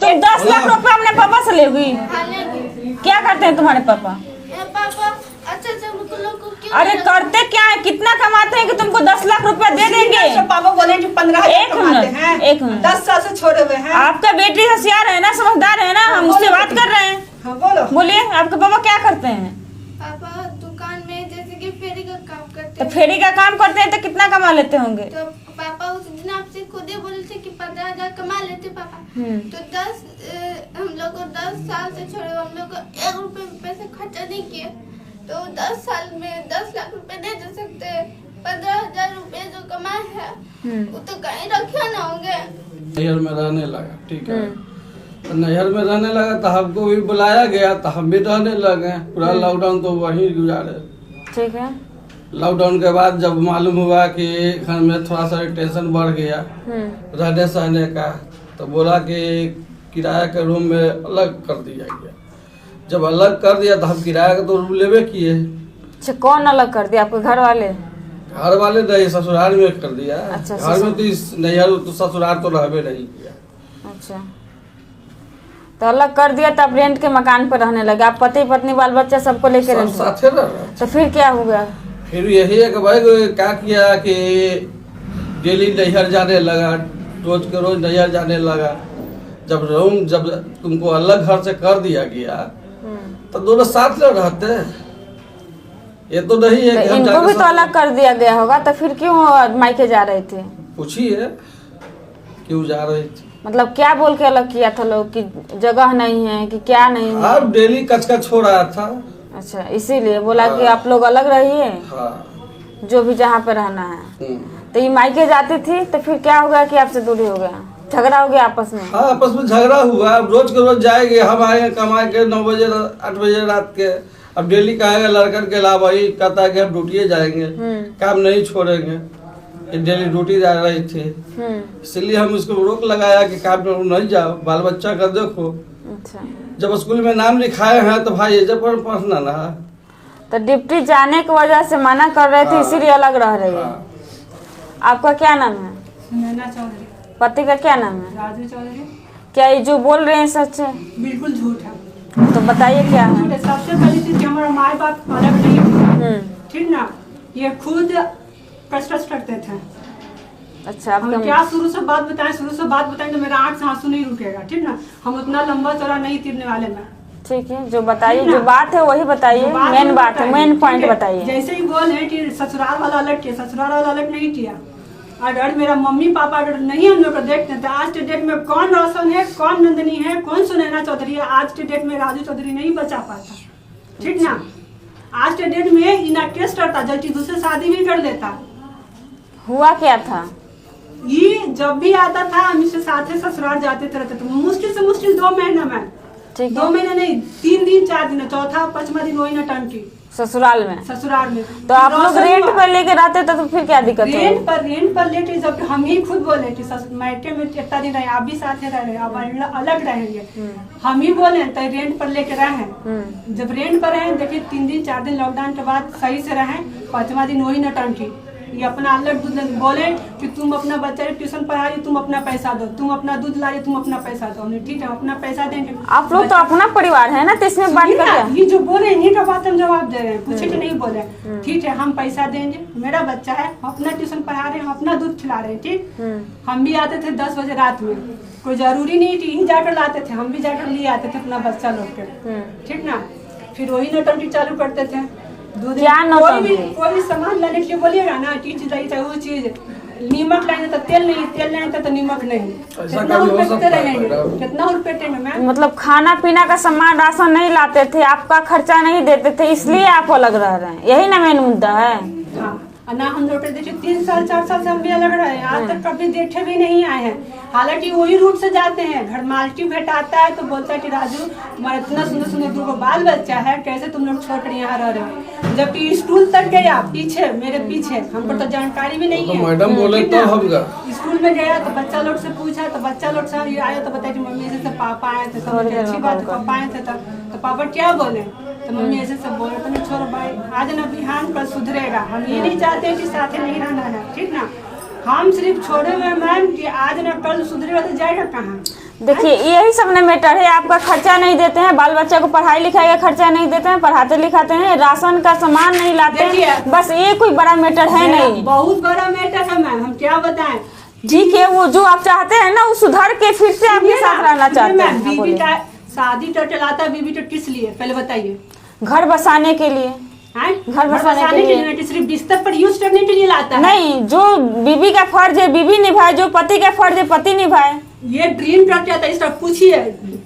तुम 10 लाख रुपए अपने पापा से लेगी? क्या करते हैं तुम्हारे पापा? अरे करते क्या है, कितना कमाते हैं कि तुमको 10 लाख रुपए दे देंगे? पापा बोले कि 15,000 कमाते हैं। एक मिनट 10 साल से छोड़े हुए हैं। आपका बेटी होशियार है ना, समझदार है ना, हम उससे बात कर रहे हैं। हाँ बोलो। बोलिए आपके पापा क्या करते हैं? पापा दुकान में जैसे कि फेरी का काम करते तो हैं। फेरी का काम करते हैं तो कितना कमा लेते होंगे? तो पापा उस दिन आपसे खुद ही बोले थे कि 15,000 कमा लेते पापा। तो 10 हम लोग को 10 साल से छोड़े, हम लोग को 1 रुपए पैसे खर्चा नहीं किए। तो 10 साल में 10 लाख रुपए नहीं दे सकते। 15,000 रुपए जो कमाए हैं वो तो कहीं रखे ना होंगे। नैहर में रहने लगा, ठीक है। तो नैहर में रहने लगा तो हमको भी बुलाया गया तो हम भी रहने लगे। पूरा लॉकडाउन तो वहीं गुजारे। ठीक है। लॉकडाउन के बाद जब मालूम हुआ कि घर में थोड़ा सा टेंशन बढ़ गया रहने सहने का, तो बोला कि किराया के रूम में अलग कर दिया गया। जब अलग कर दिया तो हम किराया का तो रूम लेवे किए। अच्छा, कौन अलग कर दिया? आपके घर वाले? घर वाले नहीं, ससुराल में कर दिया। अच्छा, घर में तो नैहर तो ससुराल तो रहबे नहीं किया। अच्छा, तो अलग कर दिया तो आप रेंट के मकान पर रहने लगे। आप पति पत्नी बाल बच्चा सबको लेके सब रहते? साथे रह रहे। तो फिर क्या हो गया? फिर यही है कि भाई क्या किया कि डेली नैहर जाने लगा, रोज के रोज नैहर जाने लगा। जब तुमको अलग घर से कर दिया गया तो दोनों साथ में रहते हैं। ये तो नहीं है कि तो इनको भी तो अलग कर दिया गया होगा, तो फिर क्यों मायके जा रहे थे? पूछिए क्यों जा रहे थे। मतलब क्या बोल के अलग किया था लोग कि जगह नहीं है कि क्या नहीं है? आप डेली कचकच हो रहा था। अच्छा, इसीलिए बोला कि आप लोग अलग रहिए। हाँ। जो भी जहाँ पे रहना है। तो ये मायके जाती थी तो फिर क्या हो गया कि आपसे दूरी हो गया, झगड़ा हो गया आपस में? हाँ, आपस में झगड़ा हुआ। अब रोज के रोज जाएंगे, हम आएंगे कमा के 9 बजे 8 बजे रात के। अब डेली कहेंगे लड़कन के अलावा ही कहता है कि हम ड्यूटी जाएंगे, काम नहीं छोड़ेंगे। डेली ड्यूटी जा रही थी, इसलिए हम उसको रोक लगाया कि काम में नहीं जाओ, बाल बच्चा का देखो। अच्छा, जब स्कूल में नाम लिखाए हैं तो भाई एजे पर पढ़ना ना। तो ड्यूटी जाने की वजह से मना कर रहे थे। हाँ। इसीलिए अलग रह रही है। आपका क्या नाम है? नैना चौधरी। पति का क्या नाम है? राजू चौधरी। क्या ये जो बोल रहे हैं सच है? बिल्कुल झूठ है। तो बताइए क्या है? सबसे पहली चीज हमारा माँ बाप अलग नहीं है, ठीक ना। ये खुद कष्ट करते थे। अच्छा, हम क्या शुरू से बात बताएं तो मेरा आँख से आंसू नहीं रुकेगा, ठीक ना। हम उतना लंबा चौड़ा नहीं तीरने वाले ना। ठीक है, जो बताइए, जो बात है वही बताइए। मेन बात है, मेन पॉइंट बताइए। जैसे ही बोले कि ससुराल वाला अलग किया, ससुराल वाला अलग नहीं किया। अगर मेरा मम्मी पापा अगर नहीं हम लोग को देखते तो आज के डेट में कौन रोशन है, कौन नंदनी है, कौन सुनैना चौधरी है, आज के डेट में राजू चौधरी नहीं बचा पाता, ठीक ना। आज के डेट में इना केस करता, जल्दी दूसरे शादी भी कर लेता। हुआ क्या था? ये जब भी आता था हम इससे साथ ही ससुराल जाते थे, रहते थे। मुश्किल से मुश्किल 2 महीना में, 2 महीने नहीं, 3 दिन 4 दिन, चौथा 5वां दिन वही नटंकी ससुराल में। ससुराल में तो आप लोग रेंट पर लेके रहते थे तो फिर क्या दिक्कत है? रेंट पर लेके जब हम ही खुद बोले कि मायके में इतना दिन रहे, आप भी साथ ही रह रहे, अब अलग रहेंगे। हम ही बोले तो रेंट पर लेके रहे। जब रेंट पर रहे, देखिए 3 दिन 4 दिन लॉकडाउन के बाद सही से रहे, 5वां दिन वही नटंकी। ये अपना अलग दूध बोले कि तुम अपना बच्चा ट्यूशन पढ़ाई, तुम अपना पैसा दो, तुम अपना दूध लाई, तुम अपना पैसा दो। हमने ठीक है, अपना पैसा देंगे। आप लोग तो अपना परिवार है ना, तो इसमें बात कर। ये जो बोले इन्हीं का बात हम जवाब दे रहे हैं, पूछे कि नहीं बोले। ठीक है, हम पैसा देंगे, मेरा बच्चा है, अपना ट्यूशन पढ़ा रहे हैं, अपना दूध खिला रहे हैं, ठीक। हम भी आते थे 10 बजे रात में, कोई जरूरी नहीं थी, जाकर लाते थे, हम भी जाकर लिए आते थे अपना बच्चा लोग के, ठीक ना। फिर वही नौटंकी चालू करते थे। कोई भी सामान लाने के लिए बोलिएगा ना, चीज चाहिए वो चीज, नीमक लाने तो तेल नहीं, तेल लाने तो नीमक नहीं। कितना रुपए रहेंगे, कितना रुपए देंगे मैम? मतलब खाना पीना का सामान राशन नहीं लाते थे, आपका खर्चा नहीं देते थे, इसलिए आप अलग रह रहे हैं। यही ना मेन मुद्दा है। हाँ, ना हम लोग देखिए 3 साल 4 साल से हम भी अलग रहे, आज तक कभी देखे भी नहीं आए हैं। हालांकि वही रूट से जाते हैं, घर मालकी भेटाता है तो बोलता है कि राजू तुम्हारा इतना सुंदर सुंदर 2 बाल बच्चा है, कैसे तुम लोग छोड़ कर यहाँ रह रहे हो। जबकि स्कूल तक गया पीछे, मेरे पीछे, हमको तो जानकारी भी नहीं है। मैडम बोले तो हम स्कूल में गया तो बच्चा लोग से पूछा, तो बच्चा लोग से आया तो बताया कि मम्मी ऐसे से पापा आए थे, सब अच्छी बात है, पापा आए थे। तो पापा क्या बोले, तो मम्मी ऐसे सब बोले। तो छोड़ो भाई, आज ना बिहान कल सुधरेगा। हम ये नहीं चाहते कि साथ नहीं रहना है, ठीक ना। हम सिर्फ छोड़े हुए मैम कि आज ना कल सुधरेगा तो जाएगा कहाँ। देखिए यही सब ना मैटर है, आपका खर्चा नहीं देते हैं, बाल बच्चा को पढ़ाई लिखाई का खर्चा नहीं देते हैं, पढ़ाते लिखाते हैं, राशन का सामान नहीं लाते हैं, बस ये कोई बड़ा मैटर है नहीं। बहुत बड़ा मैटर है मैम, हम क्या बताएं। ठीक है, वो जो आप चाहते हैं ना वो सुधर के फिर से आपके साथ रहना चाहते हैं। हाँ, बोलिए। शादी तो टलाता बीबी तो किस लिए पहले बताइए। घर बसाने के लिए, घर बसाने के लिए नहीं, सिर्फ बिस्तर पर यूज करने के लिए लाता है। नहीं, जो बीबी का फर्ज है बीबी निभाए, जो पति का फर्ज है पति निभाए। ये ड्रीम ट्रक क्या था, इसका पूछिए।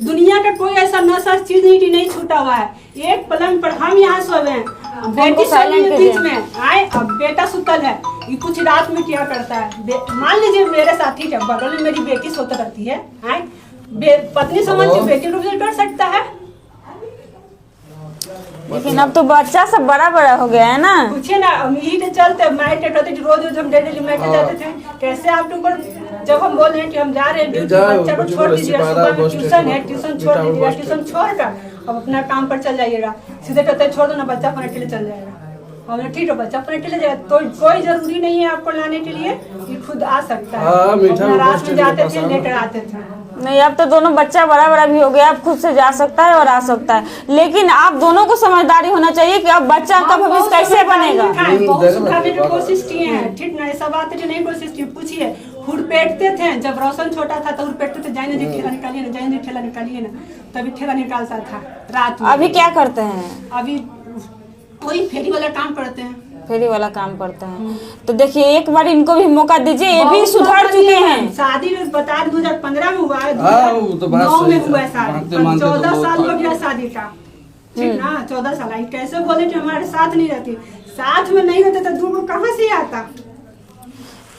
दुनिया का कोई ऐसा नशा चीज नहीं छूटा हुआ है। एक पलंग पर हम यहाँ सोए हैं, बेटी सोई है बीच में, आए अब बेटा सुतल है, ये कुछ रात में क्या करता है। मान लीजिए मेरे साथ ही बगल में मेरी बेटी सोता रहती है, आए पत्नी समझ के बेटी को भी कर सकता है। लेकिन अब तो बच्चा सब बड़ा बड़ा हो गया है ना। पूछिए ना, यही तो चलते मैट होते रोज हम डेली मैट जाते थे। कैसे आप लोग जब हम बोल रहे हैं कि हम जा रहे हैं ड्यूटी, बच्चा को छोड़ दीजिए, सुबह में ट्यूशन है, ट्यूशन छोड़ दीजिएगा, ट्यूशन छोड़कर अब अपना काम पर चल जाइएगा। सीधे कहते छोड़ दो ना, बच्चा अपने अकेले चल जाएगा। हमने ठीक है, बच्चा अपने अकेले जाएगा, तो कोई जरूरी नहीं है आपको लाने के लिए, ये खुद आ सकता है। अपना रात में जाते थे, लेकर आते थे। नहीं, अब तो दोनों बच्चा बड़ा बड़ा भी हो गया, अब खुद से जा सकता है और आ सकता है। लेकिन आप दोनों को समझदारी होना चाहिए कि अब बच्चा का भविष्य कैसे बनेगा। बहुत सुधारने की कोशिश किए हैं, ठीक ना, ऐसा बात है जो नहीं कोशिश की। पूछिए, हुड़पेटते थे जब रोशन छोटा था तो हुड़पेटते थे, जाइए ना ठेला निकालिए ना, जाइए ना ठेला निकालिए ना, तभी ठेला निकालता था रात में। अभी क्या करते हैं? अभी कोई फेरी वाला काम करते हैं, फेरी वाला काम करते हैं। तो देखिए एक बार इनको भी मौका दीजिए, ये भी सुधर चुके हैं। शादी बता 2015 में हुआ है, 2009 में हुआ है शादी, 14 साल हो गया शादी का, ठीक ना, 14 साल। कैसे बोले कि हमारे साथ नहीं रहती, साथ में नहीं रहते तो दूर कहाँ से आता।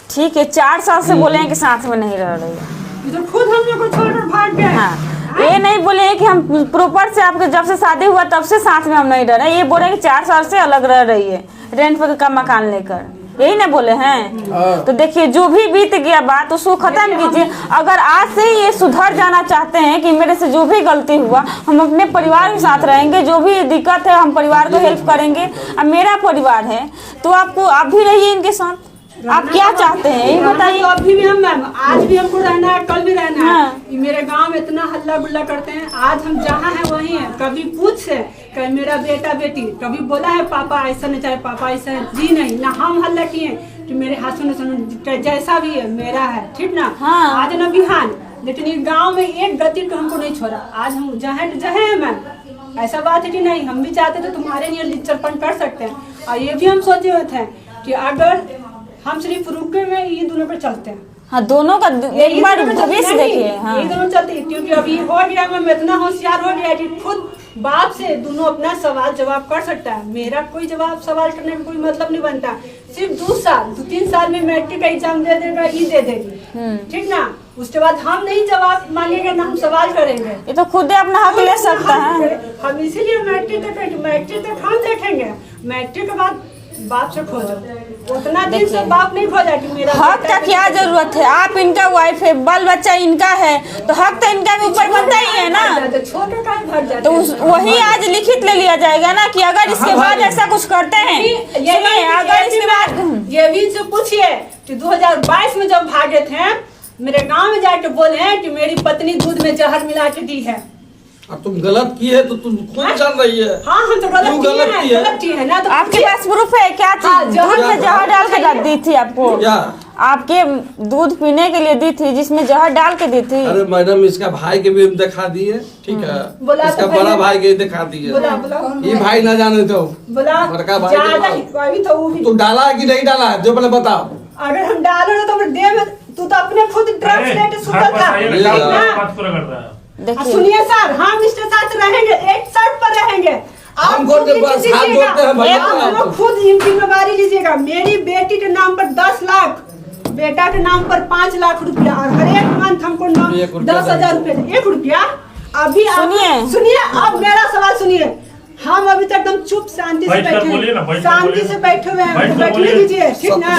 ठीक है, 4 साल से बोले हैं कि साथ में नहीं रह रही है, तो खुद हम लोग को छोड़कर भाग गए। हाँ, ये नहीं बोले कि हम प्रॉपर से आपके जब से शादी हुआ तब से साथ में हम नहीं रह रहे, ये बोले कि 4 साल से अलग रह रही है रेंट पर का मकान लेकर, यही ना बोले हैं। तो देखिए जो भी बीत गया बात उसको खत्म कीजिए। अगर आज से ये सुधर जाना चाहते हैं कि मेरे से जो भी गलती हुआ हम अपने परिवार के साथ रहेंगे, जो भी दिक्कत है हम परिवार को हेल्प करेंगे, अब मेरा परिवार है तो आपको आप भी रहिए इनके साथ। आप क्या चाहते हैं ये बताइए। तो अभी भी हम मैम, आज भी हमको रहना है, कल भी रहना है। मेरे गांव में इतना हल्ला गुल्ला करते हैं, आज हम जहाँ हैं वहीं हैं। कभी पूछ से कभी मेरा बेटा बेटी, कभी बोला है पापा ऐसा नहीं चाहे, पापा ऐसा जी नहीं ना, हम हल्ला किए कि मेरे हाथों सुनो जैसा भी है मेरा है, ठीक ना। हाँ। आज ना बिहान, लेकिन ये गाँव में एक गति तो हमको नहीं छोड़ा। आज हम जहाँ है मैम, ऐसा बात है कि नहीं, हम भी चाहते थे तुम्हारे लिए लिच्चरपन कर सकते हैं। और ये भी हम सोचे हुए थे कि अगर हम सिर्फ रुके में ये दोनों पर चलते हैं। हाँ, दोनों का एक बार भविष्य देखिए। हाँ, ये दोनों चलते हैं, क्योंकि अभी हो गया मैं इतना होशियार हो गया कि खुद बाप से दोनों अपना सवाल जवाब कर सकता है। मेरा कोई जवाब सवाल करने में कोई मतलब नहीं बनता। सिर्फ 2-3 साल में मैट्रिक का एग्जाम दे देगा, ये दे देगी, ठीक ना। उसके बाद हम नहीं जवाब मांगेंगे ना हम सवाल करेंगे, ये तो खुद अपना हक ले सकता है। हम इसीलिए मैट्रिक तक हम देखेंगे। मैट्रिक के बाद बाप से खोजो, उतना दिन से बाप नहीं खोजा कि मेरा हक का क्या जरूरत है। आप इनका वाइफ है, बाल बच्चा इनका है, तो हक तो इनका भी ऊपर बनता ही है ना। छोटे का भर जाते तो वही आज लिखित ले लिया जाएगा ना कि अगर इसके बाद ऐसा कुछ करते हैं, सुनिए, अगर इसके बाद ये भी से पूछिए कि 2022 में जब भागे थे, मेरे गांव में जाके बोले हैं कि मेरी पत्नी दूध में जहर मिला के दी है। अब तुम गलत की है तो तुम खुद जान रही है। हाँ, हम तो गलत की है ना। तो आपके पास प्रूफ है क्या चीज? दूध में जहर डाल के दी थी आपको? आपके दूध पीने के लिए दी थी जिसमें जहर डाल के दी थी? अरे मैडम, इसका भाई के भी हम दिखा दिए, ठीक है, इसका बड़ा भाई के दिखा दिए, ये भाई ना जाने तो बड़का भाई तो डाला है कि नहीं डाला है जो पहले बताओ। अगर हम डालो तो दे में तू तो अपने खुद ड्रग्स लेके सुतल था। सुनिए सर, हम इसके साथ रहेंगे, एक शर्त पर रहेंगे। आप खुद जिम्मेवारी लीजिएगा। मेरी बेटी के नाम पर 10 लाख, बेटा के नाम पर 5 लाख रुपया, और हर एक मंथ हमको 10,000 रुपया, 1 रुपया। अभी सुनिए, अब मेरा सवाल सुनिए। हम अभी तक एकदम चुप शांति से बैठे हुए हैं, बैठने दीजिए, ठीक ना।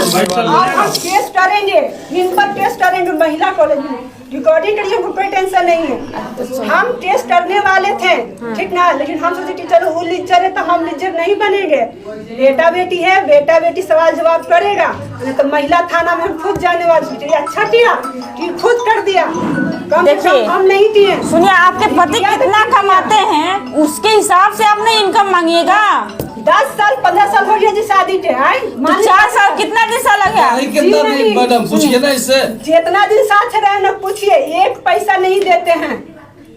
और हम टेस्ट करेंगे, इन पर टेस्ट करेंगे महिला कॉलेज में। रिकॉर्डिंग करिए, हमको कोई टेंशन नहीं है। हम टेस्ट करने वाले थे, ठीक ना, लेकिन हम सोचे कि चलो वो लीचर है तो हम लीचर नहीं बनेंगे। बेटा बेटी है, बेटा बेटी सवाल जवाब करेगा, नहीं तो महिला थाना में हम खुद जाने वाले थे। अच्छा किया कि खुद कर दिया, कम से देखिए, कम हम नहीं दिए। सुनिए, आपके पति कितना कमाते हैं उसके हिसाब से आपने इनकम मांगिएगा। 10 साल 15 साल हो गया जी शादी के, तो 4 साल कितना दिन साल लगा? नहीं, कितना जी दिन नहीं। मैडम पूछिए ना इससे। जितना दिन साथ रहे ना पूछिए, एक पैसा नहीं देते हैं,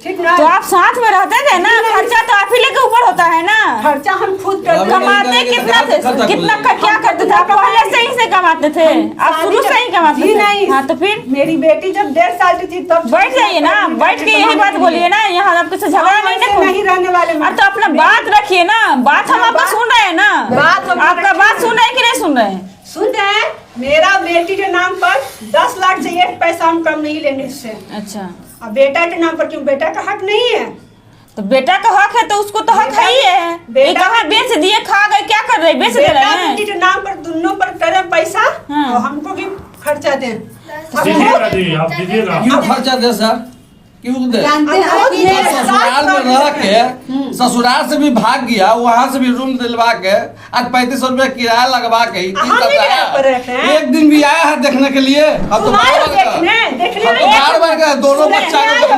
ठीक ना। तो आप साथ में रहते थे ना, खर्चा तो आप ही लेके ऊपर होता है ना। खर्चा हम खुद करते हैं। कमाते कितना थे, कितना क्या करते थे? आप पहले से ही से कमाते थे, आप शुरू से ही कमाते जी थे। नहीं। हाँ तो फिर मेरी बेटी जब 1.5 साल की थी तब बैठ जाइए ना, बैठ के यही बात बोलिए ना, यहाँ आपके से झगड़ा नहीं ऐसे देखो। नहीं रहने वाले। अरे तो अपना बात रखिए ना, बात हम आपका सुन रहे हैं ना, बात हम आपका रखिए। बात सुन रहे हैं कि नहीं सुन रहे हैं? सुन रहे हैं, मेरा बेटी के नाम पर 10 लाख से एक पैसा हम कम नहीं लेंगे इससे। अच्छा, अब बेटा के नाम पर क्यों, बेटा का हक नहीं है? तो बेटा का हक है तो उसको तो हक है ही है। बेटा- ये कहाँ बेच दिए, खा गए, क्या कर रहे, बेच दे बेटा रहे बेटी हैं? के नाम पर दोनों पर करें पैसा, हाँ। और हमको भी खर्चा दें। दीजिएगा जी, आप दीजिएगा। क्यों खर्चा दे सर, क्यों दे? जानते हैं आप ये ससुराल में रह के, ससुराल से भी भाग गया, वहाँ से भी रूम दिलवा के, आज 3500 रुपया किराया लगवा के, हम भी किराए पर रहते हैं। एक दिन भी आया है देखने के लिए। अब तो तुम्हारे बार-बार का- देखने अब तो बार-बार का दोनों बच्चा को